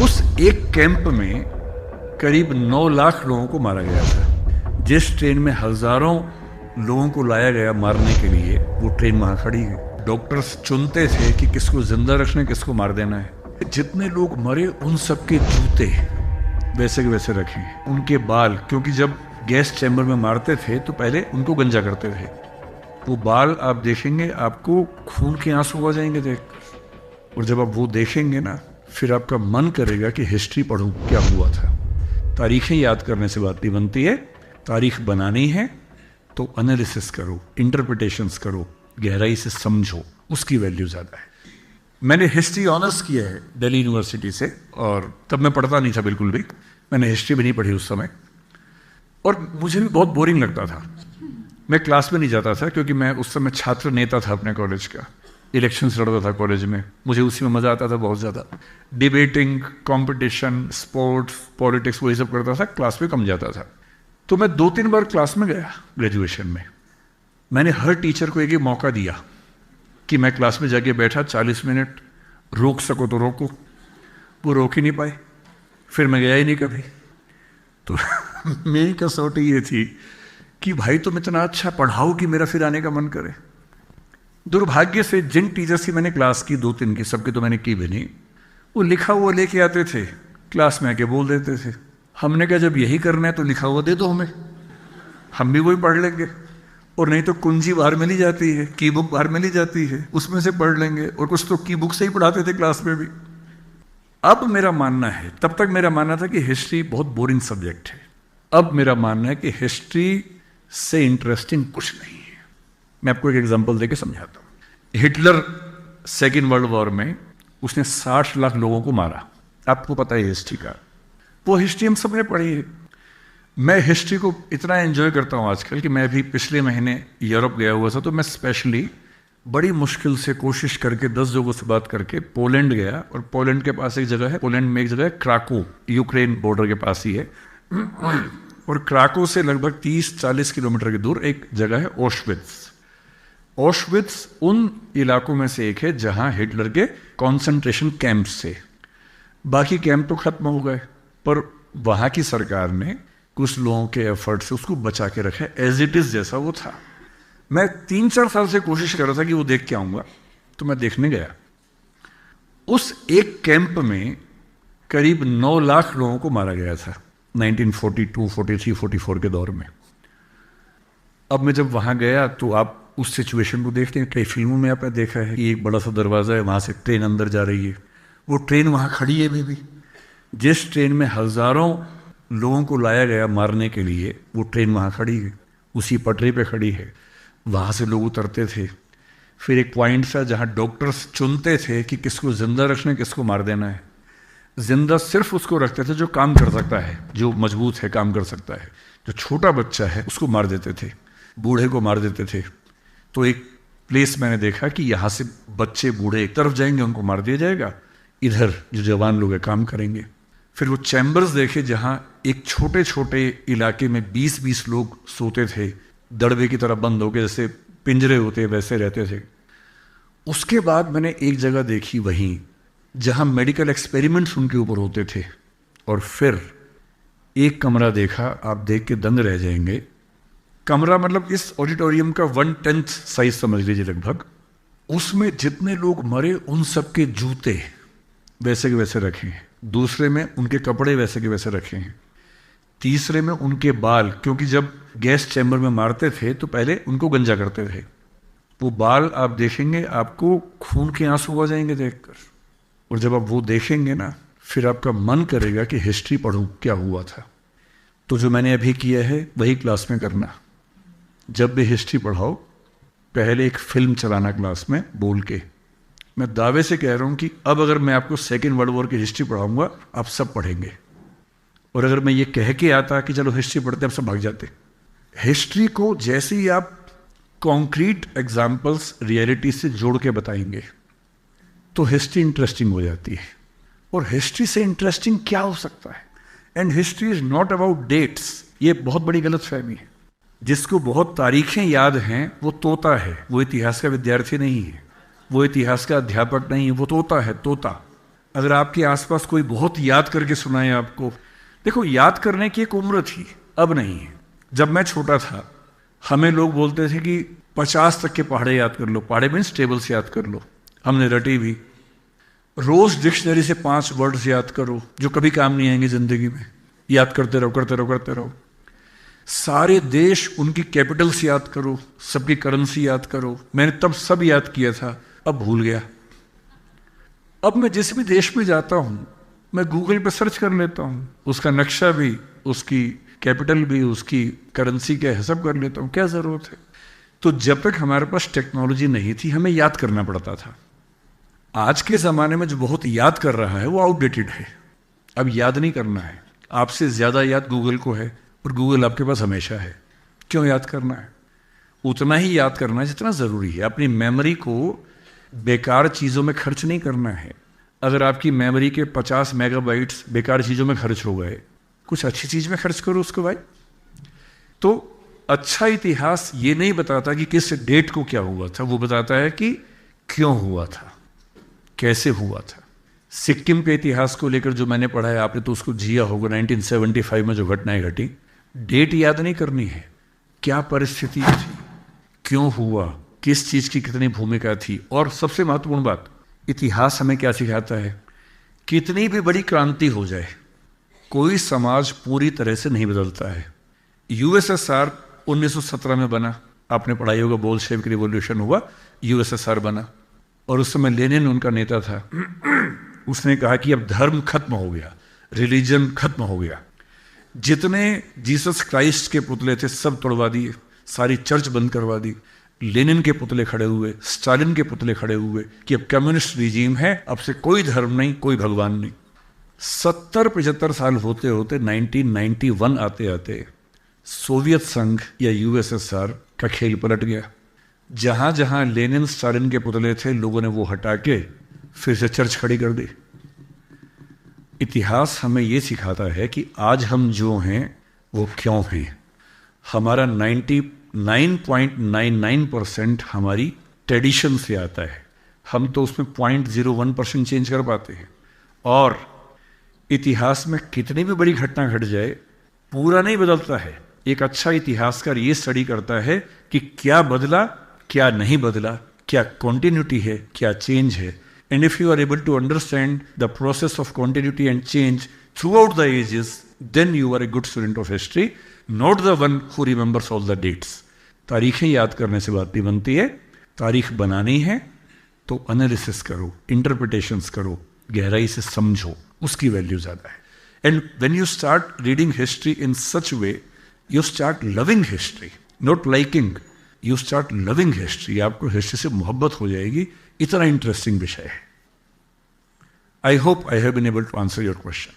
उस एक कैंप में करीब 9 लाख लोगों को मारा गया था। जिस ट्रेन में हजारों लोगों को लाया गया मारने के लिए, वो ट्रेन वहां खड़ी है। डॉक्टर्स चुनते थे कि किसको जिंदा रखना, किसको मार देना है। जितने लोग मरे उन सबके जूते वैसे के वैसे रखे, उनके बाल, क्योंकि जब गैस चैम्बर में मारते थे तो पहले उनको गंजा करते थे। वो बाल आप देखेंगे, आपको खून के आंसू आ जाएंगे देखकर। और जब आप वो देखेंगे ना, फिर आपका मन करेगा कि हिस्ट्री पढ़ूं, क्या हुआ था। तारीखें याद करने से बात नहीं बनती है। तारीख बनानी है तो एनालिसिस करो, इंटरप्रिटेशंस करो, गहराई से समझो, उसकी वैल्यू ज़्यादा है। मैंने हिस्ट्री ऑनर्स किया है दिल्ली यूनिवर्सिटी से, और तब मैं पढ़ता नहीं था बिल्कुल भी। मैंने हिस्ट्री भी नहीं पढ़ी उस समय, और मुझे भी बहुत बोरिंग लगता था। मैं क्लास में नहीं जाता था क्योंकि मैं उस समय छात्र नेता था अपने कॉलेज का। इलेक्शंस लड़ता था कॉलेज में, मुझे उसी में मज़ा आता था बहुत ज़्यादा। डिबेटिंग, कंपटीशन, स्पोर्ट्स, पॉलिटिक्स, वही सब करता था, क्लास में कम जाता था। तो मैं 2-3 बार क्लास में गया ग्रेजुएशन में। मैंने हर टीचर को एक ही मौका दिया कि मैं क्लास में जाके बैठा 40 मिनट, रोक सको तो रोको। वो रोक ही नहीं पाए, फिर मैं गया ही नहीं कभी। तो मेरी कसौटी ये थी कि भाई तुम इतना अच्छा पढ़ाओ कि मेरा फिर आने का मन करे। दुर्भाग्य से जिन टीचर्स की मैंने क्लास की, 2-3 की, सबकी तो मैंने की भी नहीं, वो लिखा हुआ लेके आते थे, क्लास में आके बोल देते थे। हमने कहा जब यही करना है तो लिखा हुआ दे दो हमें, हम भी वही पढ़ लेंगे। और नहीं तो कुंजी बाहर मिली जाती है, की बुक बाहर मिली जाती है, उसमें से पढ़ लेंगे। और कुछ तो की बुक से ही पढ़ाते थे क्लास में भी। अब मेरा मानना है, तब तक मेरा मानना था कि हिस्ट्री बहुत बोरिंग सब्जेक्ट है। अब मेरा मानना है कि हिस्ट्री से इंटरेस्टिंग कुछ नहीं है। मैं आपको एक एग्जांपल देके समझाता हूँ। हिटलर सेकेंड वर्ल्ड वॉर में उसने 60 लाख लोगों को मारा। आपको पता है हिस्ट्री का, वो हिस्ट्री हम सबने पढ़ी है। मैं हिस्ट्री को इतना एंजॉय करता हूँ आजकल कि मैं भी पिछले महीने यूरोप गया हुआ था, तो मैं स्पेशली बड़ी मुश्किल से कोशिश करके 10 लोगों से बात करके पोलैंड गया। और पोलैंड के पास एक जगह है, पोलैंड में एक जगह है क्राको, यूक्रेन बॉर्डर के पास ही है। और क्राको से लगभग 30-40 किलोमीटर की दूर एक जगह है ऑश्विट्ज। ऑश्विट्ज उन इलाकों में से एक है जहां हिटलर के कॉन्सेंट्रेशन कैंप्स थे। बाकी कैंप तो खत्म हो गए, पर वहां की सरकार ने कुछ लोगों के एफर्ट से उसको बचा के रखा, एज इट इज जैसा वो था। मैं 3-4 साल से कोशिश कर रहा था कि वो देख के आऊंगा, तो मैं देखने गया। उस एक कैंप में करीब 9 लाख लोगों को मारा गया था 1942, 43, 44 के दौर में। अब मैं जब वहां गया तो आप उस सिचुएशन को देखते हैं, कई फिल्मों में आपने देखा है कि एक बड़ा सा दरवाजा है, वहां से ट्रेन अंदर जा रही है। वो ट्रेन वहां खड़ी है अभी भी। जिस ट्रेन में हजारों लोगों को लाया गया मारने के लिए, वो ट्रेन वहां खड़ी है, उसी पटरी पे खड़ी है। वहां से लोग उतरते थे। फिर एक पॉइंट था जहां डॉक्टर्स चुनते थे कि किसको जिंदा रखना, किसको मार देना है। जिंदा सिर्फ उसको रखते थे जो काम कर सकता है, जो मजबूत है, काम कर सकता है। जो छोटा बच्चा है उसको मार देते थे, बूढ़े को मार देते थे। तो एक प्लेस मैंने देखा कि यहाँ से बच्चे बूढ़े एक तरफ जाएंगे, उनको मार दिया जाएगा, इधर जो जवान लोग हैं काम करेंगे। फिर वो चैम्बर्स देखे जहाँ एक छोटे छोटे इलाके में 20-20 लोग सोते थे, दड़बे की तरह बंद होके, जैसे पिंजरे होते वैसे रहते थे। उसके बाद मैंने एक जगह देखी वहीं जहाँ मेडिकल एक्सपेरिमेंट्स उनके ऊपर होते थे। और फिर एक कमरा देखा, आप देख के दंग रह जाएंगे। कमरा मतलब इस ऑडिटोरियम का 1/10 साइज समझ लीजिए लगभग। उसमें जितने लोग मरे उन सबके जूते वैसे के वैसे रखे हैं। दूसरे में उनके कपड़े वैसे के वैसे रखे हैं। तीसरे में उनके बाल, क्योंकि जब गैस चैम्बर में मारते थे तो पहले उनको गंजा करते थे। वो बाल आप देखेंगे, आपको खून के आंसू आ जाएंगे देखकर। और जब आप वो देखेंगे ना, फिर आपका मन करेगा कि हिस्ट्री पढ़ूं, क्या हुआ था। तो जो मैंने अभी किया है वही क्लास में करना। जब भी हिस्ट्री पढ़ाओ, पहले एक फिल्म चलाना क्लास में बोल के। मैं दावे से कह रहा हूं कि अब अगर मैं आपको सेकेंड वर्ल्ड वॉर की हिस्ट्री पढ़ाऊंगा, आप सब पढ़ेंगे। और अगर मैं ये कह के आता कि चलो हिस्ट्री पढ़ते, आप सब भाग जाते। हिस्ट्री को जैसे ही आप कॉन्क्रीट एग्जाम्पल्स रियलिटी से जोड़ के बताएंगे तो हिस्ट्री इंटरेस्टिंग हो जाती है। और हिस्ट्री से इंटरेस्टिंग क्या हो सकता है? And history is not about dates. ये बहुत बड़ी गलतफहमी है। जिसको बहुत तारीखें याद हैं वो तोता है, वो इतिहास का विद्यार्थी नहीं है, वो इतिहास का अध्यापक नहीं है, वो तोता है, तोता। अगर आपके आसपास कोई बहुत याद करके सुनाए आपको, देखो याद करने की एक उम्र थी, अब नहीं है। जब मैं छोटा था हमें लोग बोलते थे कि 50 तक के पहाड़े याद कर लो, पहाड़े मीन्स टेबल्स याद कर लो, हमने रटी भी। रोज डिक्शनरी से 5 वर्ड्स याद करो जो कभी काम नहीं आएंगे जिंदगी में, याद करते रहो करते रहो करते रहो। सारे देश उनकी कैपिटल्स याद करो, सबकी करेंसी याद करो। मैंने तब सब याद किया था, अब भूल गया। अब मैं जिस भी देश में जाता हूं मैं गूगल पे सर्च कर लेता हूं, उसका नक्शा भी, उसकी कैपिटल भी, उसकी करेंसी क्या है सब कर लेता हूं। क्या जरूरत है? तो जब तक हमारे पास टेक्नोलॉजी नहीं थी हमें याद करना पड़ता था। आज के ज़माने में जो बहुत याद कर रहा है वो आउटडेटेड है। अब याद नहीं करना है, आपसे ज़्यादा याद गूगल को है और गूगल आपके पास हमेशा है। क्यों याद करना है? उतना ही याद करना है जितना ज़रूरी है। अपनी मेमोरी को बेकार चीज़ों में खर्च नहीं करना है। अगर आपकी मेमोरी के 50 मेगाबाइट्स बेकार चीज़ों में खर्च हो गए, कुछ अच्छी चीज़ में खर्च करो उसको भाई। तो अच्छा इतिहास ये नहीं बताता कि किस डेट को क्या हुआ था, वो बताता है कि क्यों हुआ था, कैसे हुआ था। सिक्किम के इतिहास को लेकर जो मैंने पढ़ा है, आपने तो उसको जिया होगा। 1975 में जो घटनाएं घटी, डेट याद नहीं करनी है, क्या परिस्थिति थी, क्यों हुआ, किस चीज़ की कितनी भूमिका थी। और सबसे महत्वपूर्ण बात, इतिहास हमें क्या सिखाता है? कितनी भी बड़ी क्रांति हो जाए कोई समाज पूरी तरह से नहीं बदलता है। यूएसएसआर 1917 में बना, आपने पढ़ाई होगा, बोल्शेविक रिवॉल्यूशन हुआ, यूएसएसआर बना। और उस समय लेनिन उनका नेता था। उसने कहा कि अब धर्म खत्म हो गया, रिलीजन खत्म हो गया। जितने जीसस क्राइस्ट के पुतले थे सब तोड़वा दिए, सारी चर्च बंद करवा दी। लेनिन के पुतले खड़े हुए, स्टालिन के पुतले खड़े हुए कि अब कम्युनिस्ट रिजीम है, अब से कोई धर्म नहीं, कोई भगवान नहीं। 70-75 साल होते होते 1991 आते आते सोवियत संघ या यूएसएसआर का खेल पलट गया। जहां जहां लेनिन स्टालिन के पुतले थे लोगों ने वो हटा के फिर से चर्च खड़ी कर दी। इतिहास हमें ये सिखाता है कि आज हम जो हैं वो क्यों हैं। हमारा 99.99% हमारी ट्रेडिशन से आता है, हम तो उसमें 0.01% चेंज कर पाते हैं। और इतिहास में कितनी भी बड़ी घटना घट जाए पूरा नहीं बदलता है। एक अच्छा इतिहासकार ये स्टडी करता है कि क्या बदला, क्या नहीं बदला, क्या कॉन्टिन्यूटी है, क्या चेंज है। And if you are able to understand the process of continuity and change throughout the ages, then you are a good student of history, not the one who remembers all the dates. तारीखें याद करने से बात नहीं बनती है। तारीख बनानी है तो एनालिसिस करो, इंटरप्रिटेशंस करो, गहराई से समझो, उसकी वैल्यू ज़्यादा है। And when you start reading history in such way, you start loving history, not liking, you start loving history. आपको हिस्ट्री से मोहब्बत हो जाएगी, इतना इंटरेस्टिंग विषय है। I hope I have been able to answer your question.